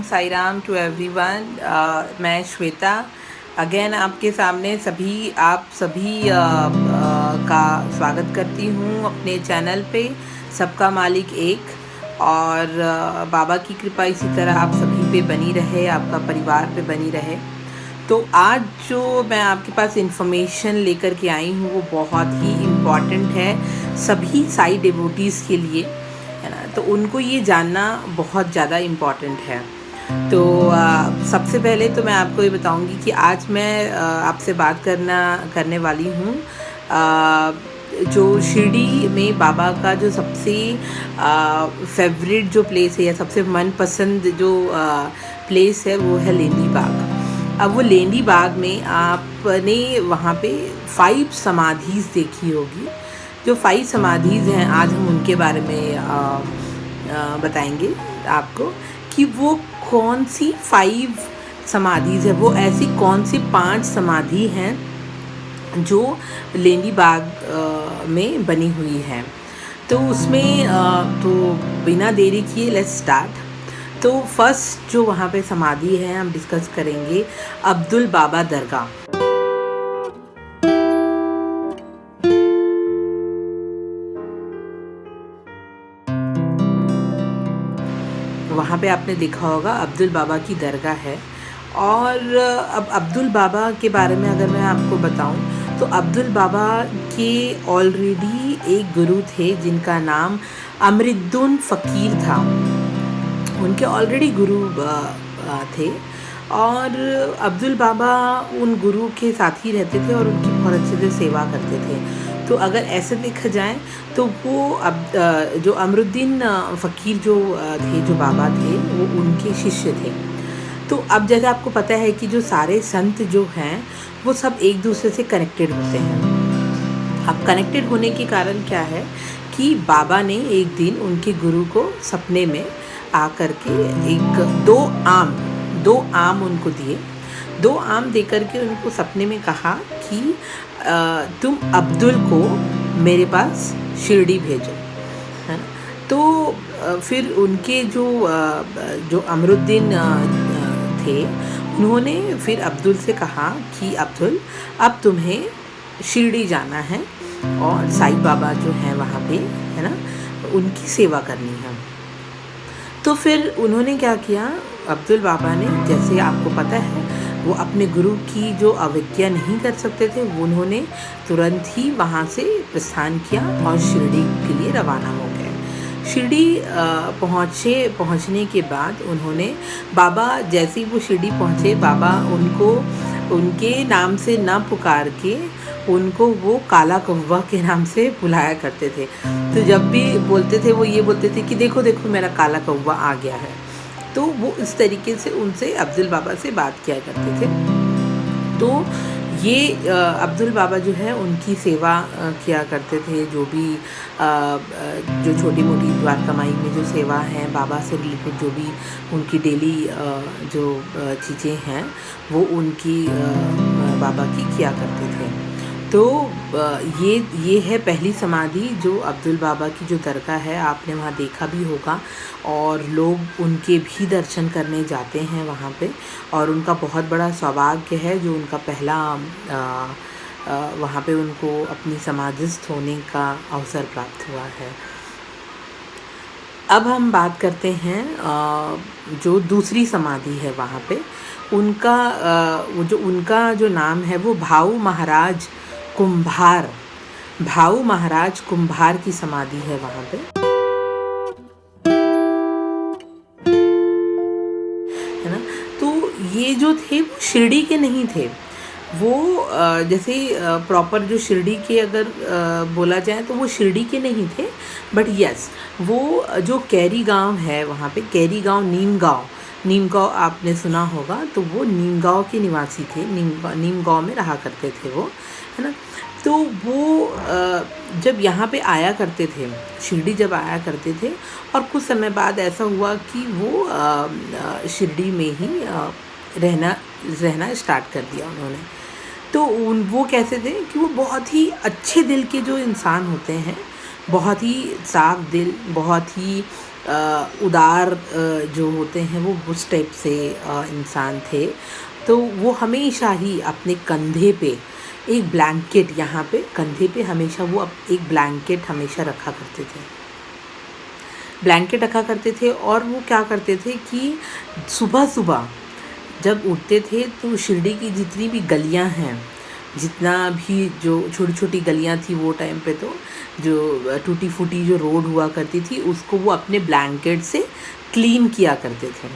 Sai Ram to everyone. मैं Shweta again आपके सामने आप सभी का स्वागत करती हूँ अपने चैनल पे सबका मालिक एक। और बाबा की कृपा इसी तरह आप सभी पे बनी रहे, आपका परिवार पे बनी रहे। तो आज जो मैं आपके पास इंफॉर्मेशन लेकर के आई हूँ वो बहुत ही इम्पॉर्टेंट है सभी साई डिवोटीज़ के लिए, है ना। तो उनको ये जानना बहुत ज़्यादा इम्पॉर्टेंट है। तो सबसे पहले तो मैं आपको ये बताऊंगी कि आज मैं आपसे बात करने वाली हूँ जो शिरडी में बाबा का जो सबसे फेवरेट जो प्लेस है या सबसे मनपसंद जो प्लेस है वो है लेंडी बाग। अब वो लेंडी बाग में आपने वहाँ पे 5 समाधीज़ देखी होगी। जो 5 समाधीज़ हैं आज हम उनके बारे में बताएंगे आपको कि वो कौन सी 5 समाधीज़ है, वो ऐसी कौन सी 5 समाधि हैं जो लेंडी बाग में बनी हुई हैं। तो उसमें तो बिना देरी किए लेट्स स्टार्ट। तो फर्स्ट जो वहाँ पे समाधि है हम डिस्कस करेंगे अब्दुल बाबा दरगाह। वहाँ पे आपने देखा होगा अब्दुल बाबा की दरगाह है। और अब अब्दुल बाबा के बारे में अगर मैं आपको बताऊं तो अब्दुल बाबा के ऑलरेडी एक गुरु थे जिनका नाम अमरुद्दीन फ़कीर था। उनके ऑलरेडी गुरु थे और अब्दुल बाबा उन गुरु के साथ ही रहते थे और उनकी बहुत अच्छे से सेवा करते थे। तो अगर ऐसे देखा जाए तो वो जो अमरुद्दीन फ़कीर जो थे, जो बाबा थे, वो उनके शिष्य थे। तो अब जैसे आपको पता है कि जो सारे संत जो हैं वो सब एक दूसरे से कनेक्टेड होते हैं। अब कनेक्टेड होने के कारण क्या है कि बाबा ने एक दिन उनके गुरु को सपने में आकर के दो आम उनको दिए। 2 आम दे करके उनको सपने में कहा कि तुम अब्दुल को मेरे पास शिरडी भेजो, है ना। तो फिर उनके जो अमरुद्दीन थे उन्होंने फिर अब्दुल से कहा कि अब्दुल अब तुम्हें शिरडी जाना है और साईं बाबा जो हैं वहाँ पे, है ना, उनकी सेवा करनी है। तो फिर उन्होंने क्या किया, अब्दुल बाबा ने, जैसे आपको पता है वो अपने गुरु की जो अवज्ञा नहीं कर सकते थे, वो उन्होंने तुरंत ही वहाँ से प्रस्थान किया और शिरडी के लिए रवाना हो गए। शिरडी पहुँचने के बाद उन्होंने बाबा, जैसे ही वो शिरडी पहुँचे, बाबा उनको उनके नाम से न पुकार के उनको वो काला कौवा के नाम से बुलाया करते थे। तो जब भी बोलते थे वो ये बोलते थे कि देखो देखो मेरा काला कौवा आ गया है। तो वो इस तरीके से उनसे अब्दुल बाबा से बात किया करते थे। तो ये अब्दुल बाबा जो है उनकी सेवा किया करते थे। जो भी जो छोटी मोटी द्वारका माई में जो सेवा है, बाबा से रिलेटेड जो भी उनकी डेली जो चीज़ें हैं वो उनकी बाबा की किया करते थे। तो ये है पहली समाधि जो अब्दुल बाबा की जो दरगाह है, आपने वहाँ देखा भी होगा और लोग उनके भी दर्शन करने जाते हैं वहाँ पे। और उनका बहुत बड़ा सौभाग्य है जो उनका पहला वहाँ पे उनको अपनी समाधिस्थ होने का अवसर प्राप्त हुआ है। अब हम बात करते हैं जो दूसरी समाधि है वहाँ पे, उनका जो नाम है वो भाऊ महाराज कुंभार की समाधि है वहाँ पे, है ना। तो ये जो थे वो शिरडी के नहीं थे। वो जैसे प्रॉपर जो शिरडी के अगर बोला जाए तो वो शिरडी के नहीं थे, बट यस वो जो कैरी गांव है वहाँ पे, कैरी गांव नीम गांव आपने सुना होगा, तो वो नीम गांव के निवासी थे। नीम गांव में रहा करते थे वो, है ना। तो वो जब यहाँ पे आया करते थे, शिरडी जब आया करते थे, और कुछ समय बाद ऐसा हुआ कि वो शिरडी में ही रहना स्टार्ट कर दिया उन्होंने। तो वो कैसे थे कि वो बहुत ही अच्छे दिल के जो इंसान होते हैं बहुत ही साफ दिल, बहुत ही उदार जो होते हैं वो उस टाइप से इंसान थे। तो वो हमेशा ही अपने कंधे पे एक ब्लैंकेट, यहाँ पे कंधे पे हमेशा वो एक ब्लैंकेट हमेशा रखा करते थे। ब्लैंकेट रखा करते थे और वो क्या करते थे कि सुबह-सुबह जब उठते थे तो शिरडी की जितनी भी गलियां हैं, जितना भी जो छोटी-छोटी गलियां थी वो टाइम पे, तो जो टूटी-फूटी जो रोड हुआ करती थी उसको वो अपने ब्लैंकेट से क्लीन किया करते थे,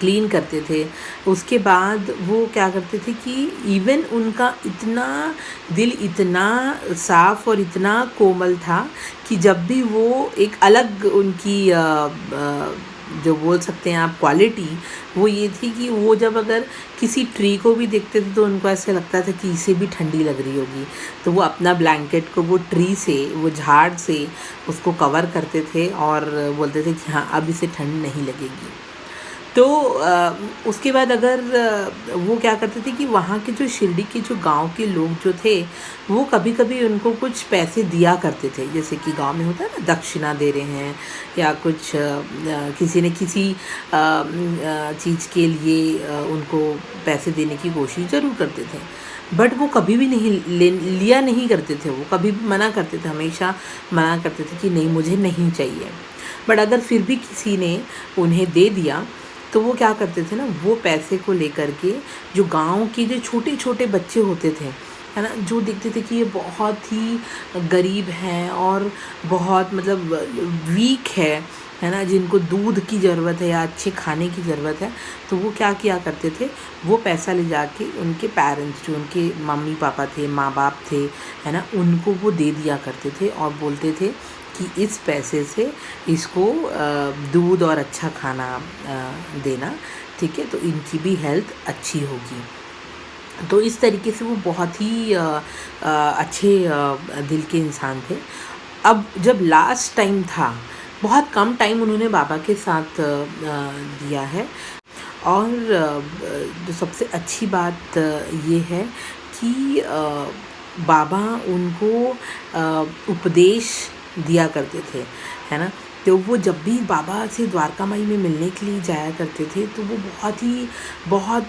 क्लीन करते थे। उसके बाद वो क्या करते थे कि इवन उनका इतना दिल इतना साफ़ और इतना कोमल था कि जब भी वो एक अलग उनकी जो बोल सकते हैं आप क्वालिटी, वो ये थी कि वो जब अगर किसी ट्री को भी देखते थे तो उनको ऐसे लगता था कि इसे भी ठंडी लग रही होगी, तो वो अपना ब्लैंकेट को वो ट्री से, वो झाड़ से उसको कवर करते थे और बोलते थे कि हाँ अब इसे ठंड नहीं लगेगी। तो उसके बाद अगर वो क्या करते थे कि वहाँ के जो शिरडी के जो गांव के लोग जो थे वो कभी-कभी उनको कुछ पैसे दिया करते थे, जैसे कि गांव में होता है ना दक्षिणा दे रहे हैं या कुछ किसी ने किसी चीज़ के लिए उनको पैसे देने की कोशिश ज़रूर करते थे। बट वो कभी भी नहीं लिया नहीं करते थे, वो कभी भी मना करते थे, हमेशा मना करते थे कि नहीं मुझे नहीं चाहिए। बट अगर फिर भी किसी ने उन्हें दे दिया तो वो क्या करते थे ना, वो पैसे को लेकर के जो गाँव के जो छोटे-छोटे बच्चे होते थे, है ना, जो देखते थे कि ये बहुत ही गरीब हैं और बहुत मतलब वीक है ना, जिनको दूध की ज़रूरत है या अच्छे खाने की ज़रूरत है, तो वो क्या किया करते थे, वो पैसा ले जाके उनके पेरेंट्स जो उनके मम्मी-पापा थे, माँ-बाप थे, है ना, उनको वो दे दिया करते थे और बोलते थे कि इस पैसे से इसको दूध और अच्छा खाना देना, ठीक है, तो इनकी भी हेल्थ अच्छी होगी। तो इस तरीके से वो बहुत ही अच्छे दिल के इंसान थे। अब जब लास्ट टाइम था, बहुत कम टाइम उन्होंने बाबा के साथ दिया है और जो सबसे अच्छी बात ये है कि बाबा उनको उपदेश दिया करते थे, है ना। तो वो जब भी बाबा से द्वारका माई में मिलने के लिए जाया करते थे तो वो बहुत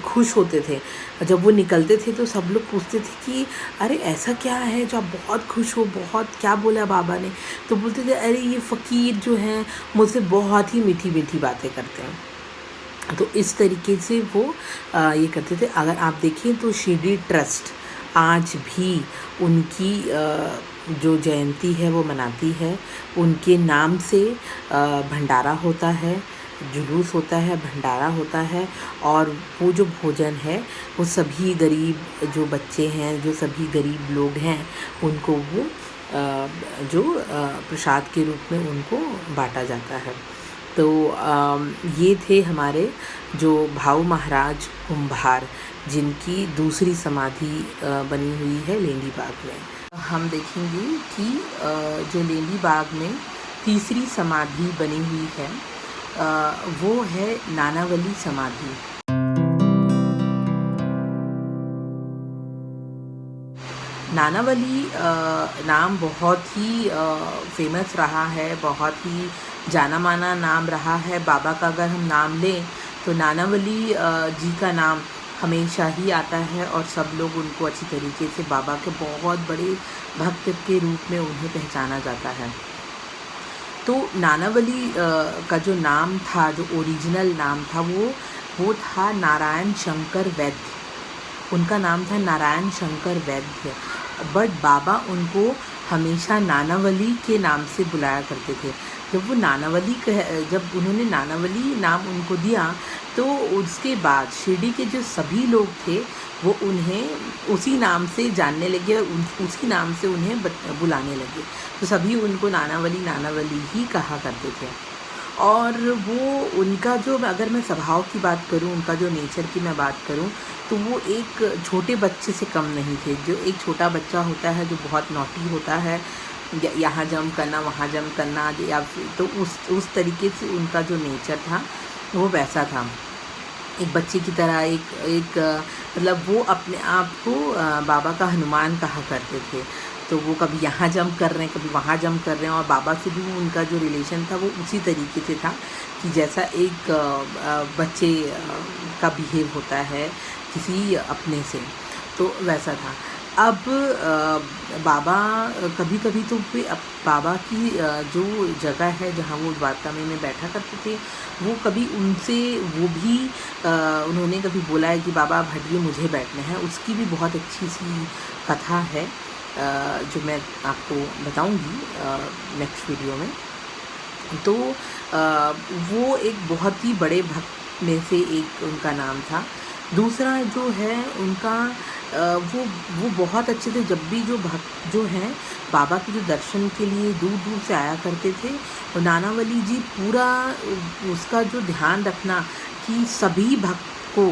खुश होते थे। जब वो निकलते थे तो सब लोग पूछते थे कि अरे ऐसा क्या है जो आप बहुत खुश हो, बहुत क्या बोला बाबा ने? तो बोलते थे अरे ये फ़कीर जो हैं मुझसे बहुत ही मीठी-मीठी बातें करते हैं। तो इस तरीके से वो ये करते थे। अगर आप देखें तो शिरडी ट्रस्ट आज भी उनकी जो जयंती है वो मनाती है। उनके नाम से भंडारा होता है, जुलूस होता है, भंडारा होता है और वो जो भोजन है वो सभी गरीब जो बच्चे हैं, जो सभी गरीब लोग हैं उनको वो जो प्रसाद के रूप में उनको बाँटा जाता है। तो ये थे हमारे जो भाऊ महाराज कुंभार, जिनकी दूसरी समाधि बनी हुई है लेंडी बाग में। हम देखेंगे कि जो लेंडी बाग में तीसरी समाधि बनी हुई है वो है नानावली समाधि। नानावली नाम बहुत ही फेमस रहा है, बहुत ही जाना माना नाम रहा है। बाबा का अगर हम नाम लें तो नानावली जी का नाम हमेशा ही आता है और सब लोग उनको अच्छी तरीके से बाबा के बहुत बड़े भक्त के रूप में उन्हें पहचाना जाता है। तो नानावली का जो नाम था, जो ओरिजिनल नाम था, वो था नारायण शंकर वैद्य। उनका नाम था नारायण शंकर वैद्य, बट बाबा उनको हमेशा नानावली के नाम से बुलाया करते थे। जब उन्होंने नानावली नाम उनको दिया तो उसके बाद शिरडी के जो सभी लोग थे वो उन्हें उसी नाम से जानने लगे और उसी नाम से उन्हें बुलाने लगे। तो सभी उनको नानावली ही कहा करते थे। और वो उनका जो, अगर मैं स्वभाव की बात करूं, उनका जो नेचर की मैं बात करूं, तो वो एक छोटे बच्चे से कम नहीं थे। जो एक छोटा बच्चा होता है जो बहुत नॉटी होता है, यहाँ जंप करना वहाँ जंप करना, या तो उस तरीके से उनका जो नेचर था वो वैसा था, एक बच्चे की तरह। एक मतलब वो अपने आप को बाबा का हनुमान कहा करते थे। तो वो कभी यहाँ जंप कर रहे हैं, कभी वहाँ जंप कर रहे हैं, और बाबा से भी उनका जो रिलेशन था वो उसी तरीके से था कि जैसा एक बच्चे का बिहेव होता है किसी अपने से, तो वैसा था। अब बाबा कभी कभी तो बाबा की जो जगह है जहाँ वो द्वारका में बैठा करते थे, वो कभी उनसे वो भी उन्होंने कभी बोला है कि बाबा आप हटिए, मुझे बैठना है। उसकी भी बहुत अच्छी सी कथा है जो मैं आपको बताऊंगी नेक्स्ट वीडियो में। तो वो एक बहुत ही बड़े भक्त में से एक उनका नाम था। दूसरा जो है उनका वो बहुत अच्छे थे। जब भी जो भक्त जो हैं बाबा के जो दर्शन के लिए दूर दूर से आया करते थे, और नानावली जी पूरा उसका जो ध्यान रखना कि सभी भक्त को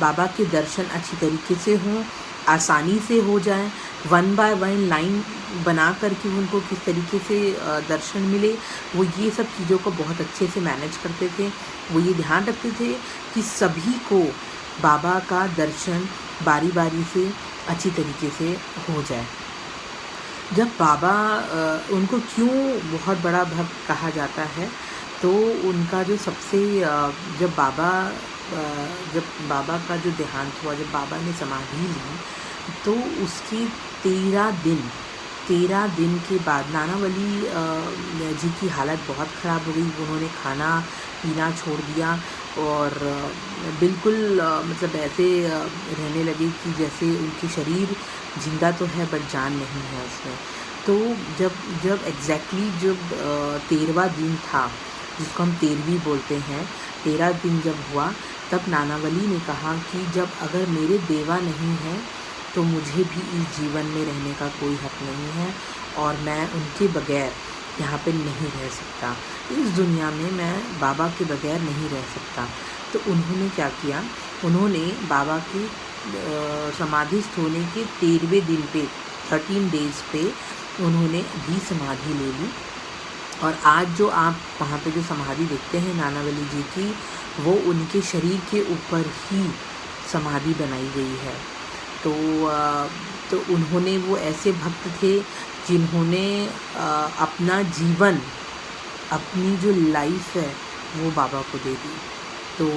बाबा के दर्शन अच्छी तरीके से हों, आसानी से हो जाए, 1 बाय 1 लाइन बना कर के उनको किस तरीके से दर्शन मिले, वो ये सब चीज़ों को बहुत अच्छे से मैनेज करते थे। वो ये ध्यान रखते थे कि सभी को बाबा का दर्शन बारी बारी से अच्छी तरीके से हो जाए। जब बाबा उनको क्यों बहुत बड़ा भक्त कहा जाता है, तो उनका जो सबसे जब बाबा का जो देहांत हुआ, जब बाबा ने समाधि ली, तो उसके 13 दिन के बाद नानावली जी की हालत बहुत ख़राब हो गई। उन्होंने खाना पीना छोड़ दिया और बिल्कुल मतलब ऐसे रहने लगे कि जैसे उनकी शरीर जिंदा तो है बट जान नहीं है उसमें। तो जब एग्जैक्टली जब 13वां दिन था, जिसको हम 13वीं बोलते हैं, 13 दिन जब हुआ, तब नानावली ने कहा कि जब अगर मेरे देवा नहीं है तो मुझे भी इस जीवन में रहने का कोई हक नहीं है, और मैं उनके बगैर यहाँ पे नहीं रह सकता। इस दुनिया में मैं बाबा के बगैर नहीं रह सकता। तो उन्होंने क्या किया, उन्होंने बाबा के समाधिस्थ होने के 13वें दिन पे 13 डेज़ पे उन्होंने भी समाधि ले ली। और आज जो आप वहाँ पे जो समाधि देखते हैं नानावली जी की, वो उनके शरीर के ऊपर ही समाधि बनाई गई है। तो उन्होंने, वो ऐसे भक्त थे जिन्होंने अपना जीवन, अपनी जो लाइफ है वो बाबा को दे दी। तो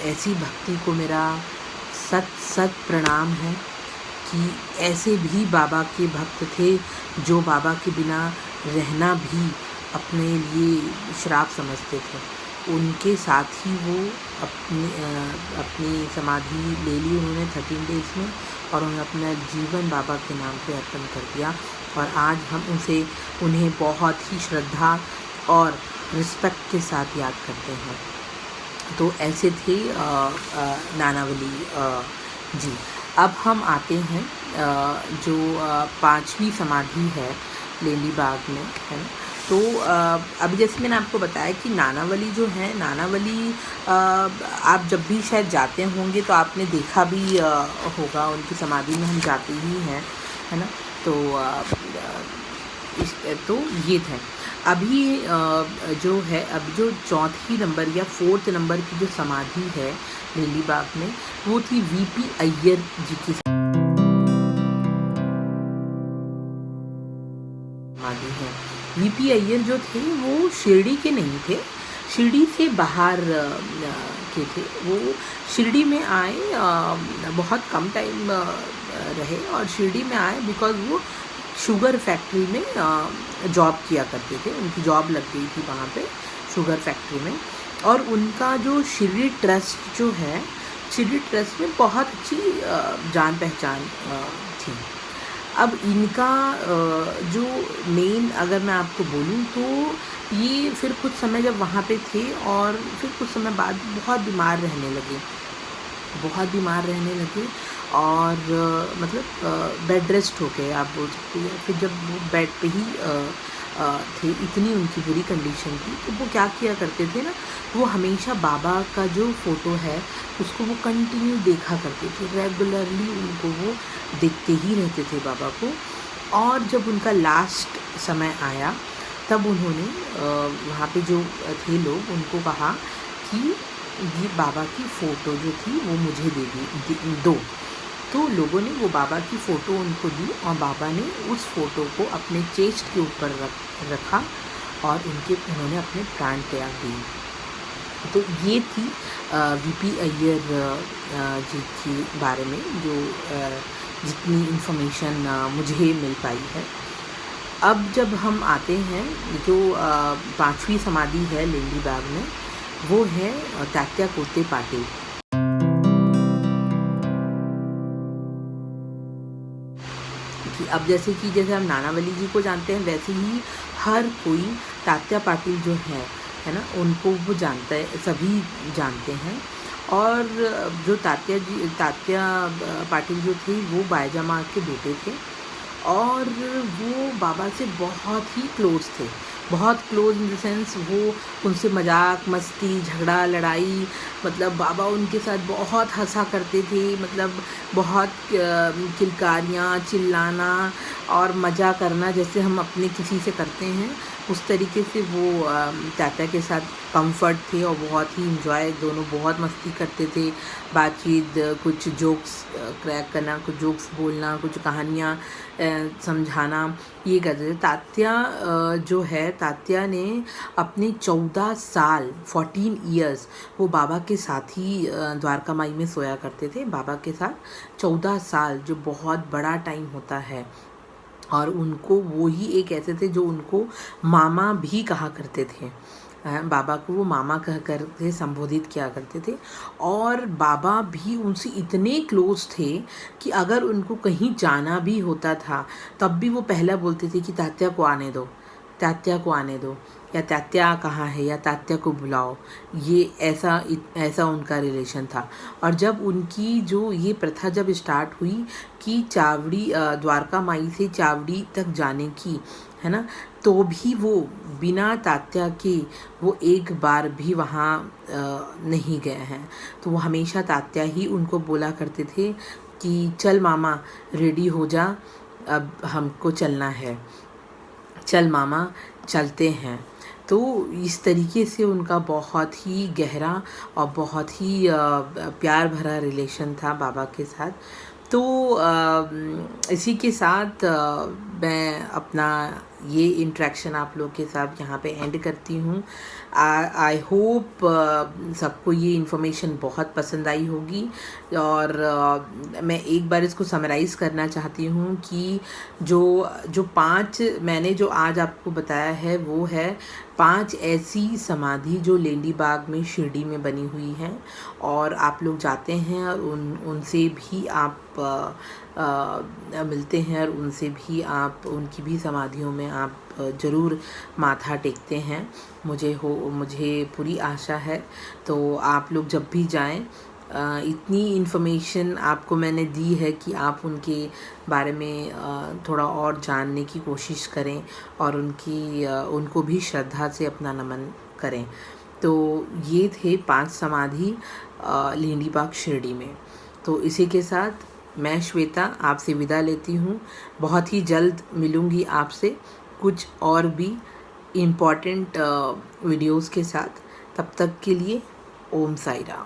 ऐसी भक्ति को मेरा सत प्रणाम है कि ऐसे भी बाबा के भक्त थे जो बाबा के बिना रहना भी अपने लिए श्राप समझते थे। उनके साथ ही वो अपनी समाधि ले ली उन्होंने 13 डेज़ में, और उन्होंने अपना जीवन बाबा के नाम पे अर्पण कर दिया। और आज हम उन्हें बहुत ही श्रद्धा और रिस्पेक्ट के साथ याद करते हैं। तो ऐसे थे नानावली जी। अब हम आते हैं जो 5वीं समाधि है लेली बाग में, है ना। तो अभी जैसे मैंने आपको बताया कि नानावली जो है, नानावली आप जब भी शायद जाते होंगे तो आपने देखा भी होगा, उनकी समाधि में हम जाते ही हैं, है ना। तो ये थे। अभी जो है, अभी जो 4th नंबर या 4th नंबर की जो समाधि है लेली बाग में, वो थी वीपी अय्यर जी की समाधि है। वीपी अय्यर जो थे वो शिरडी के नहीं थे, शिरडी से बाहर के थे। वो शिरडी में आए, बहुत कम टाइम रहे, और शिरडी में आए बिकॉज़ वो शुगर फैक्ट्री में जॉब किया करते थे। उनकी जॉब लग गई थी वहाँ पे शुगर फैक्ट्री में। और उनका जो शिरडी ट्रस्ट जो है, शिरडी ट्रस्ट में बहुत अच्छी जान पहचान थी। अब इनका जो मेन, अगर मैं आपको बोलूँ तो ये फिर कुछ समय जब वहाँ पे थे, और फिर कुछ समय बाद बहुत बीमार रहने लगे, और मतलब बेड रेस्ट हो गए आप बोल सकते हैं। फिर जब वो बेड पे ही थे, इतनी उनकी बुरी कंडीशन थी, तो वो क्या किया करते थे ना, वो हमेशा बाबा का जो फ़ोटो है उसको वो कंटिन्यू देखा करते थे, रेगुलरली उनको वो देखते ही रहते थे बाबा को। और जब उनका लास्ट समय आया, तब उन्होंने वहाँ पे जो थे लोग उनको कहा कि ये बाबा की फ़ोटो जो थी वो मुझे दो। तो लोगों ने वो बाबा की फ़ोटो उनको दी और बाबा ने उस फ़ोटो को अपने चेस्ट के ऊपर रखा और उन्होंने अपने प्राण त्याग दिए। तो ये थी वीपी अय्यर जी के बारे में जो जितनी इन्फॉर्मेशन मुझे मिल पाई है। अब जब हम आते हैं, जो 5वीं समाधि है लेंडी बाग में, वो है तात्या कोते पाटिल। कि अब जैसे हम नानावली जी को जानते हैं, वैसे ही हर कोई तात्या पाटिल जो है ना, उनको वो जानता है, सभी जानते हैं। और जो तात्या पाटिल जो थे वो बायजा माँ के बेटे थे और वो बाबा से बहुत ही क्लोज थे, बहुत क्लोज इन द सेंस वो उनसे मजाक मस्ती झगड़ा लड़ाई, मतलब बाबा उनके साथ बहुत हंसा करते थे, मतलब बहुत किलकारियाँ चिल्लाना और मज़ा करना जैसे हम अपने किसी से करते हैं, उस तरीके से वो तात्या के साथ कंफर्ट थे और बहुत ही इंजॉय, दोनों बहुत मस्ती करते थे, बातचीत, कुछ जोक्स क्रैक करना, कुछ जोक्स बोलना, कुछ कहानियाँ समझाना, ये करते थे। तात्या ने अपने 14 साल 14 ईयर्स वो बाबा के साथ ही द्वारका माई में सोया करते थे, बाबा के साथ 14 साल, जो बहुत बड़ा टाइम होता है। और उनको वो ही एक ऐसे थे जो उनको मामा भी कहा करते थे, बाबा को वो मामा कह कर के संबोधित किया करते थे। और बाबा भी उनसे इतने क्लोज थे कि अगर उनको कहीं जाना भी होता था तब भी वो पहला बोलते थे कि तात्या को आने दो, तात्या को आने दो, या तात्या कहाँ है, या तात्या को बुलाओ। ये ऐसा उनका रिलेशन था। और जब उनकी जो ये प्रथा जब स्टार्ट हुई कि चावड़ी द्वारका माई से चावड़ी तक जाने की, है ना, तो भी वो बिना तात्या के वो एक बार भी वहाँ नहीं गए हैं। तो वो हमेशा तात्या ही उनको बोला करते थे कि चल मामा रेडी हो जा, अब हमको चलना है, चल मामा चलते हैं। तो इस तरीके से उनका बहुत ही गहरा और बहुत ही प्यार भरा रिलेशन था बाबा के साथ। तो इसी के साथ मैं अपना ये इंटरेक्शन आप लोग के साथ यहाँ पे एंड करती हूँ। आई होप सबको ये इन्फॉर्मेशन बहुत पसंद आई होगी। और मैं एक बार इसको समराइज़ करना चाहती हूँ कि जो 5 मैंने जो आज आपको बताया है वो है 5 ऐसी समाधि जो लेंडी बाग में शिरडी में बनी हुई हैं। और आप लोग जाते हैं और उनसे भी आप मिलते हैं और उनसे भी आप उनकी भी समाधियों में आप ज़रूर माथा टेकते हैं। मुझे पूरी आशा है। तो आप लोग जब भी जाएं, इतनी इन्फॉर्मेशन आपको मैंने दी है कि आप उनके बारे में थोड़ा और जानने की कोशिश करें और उनको भी श्रद्धा से अपना नमन करें। तो ये थे 5 समाधि लेंडी बाग शिरडी में। तो इसी के साथ मैं श्वेता आपसे विदा लेती हूँ। बहुत ही जल्द मिलूँगी आपसे कुछ और भी इम्पॉर्टेंट वीडियोज़ के साथ। तब तक के लिए ओम साई राम।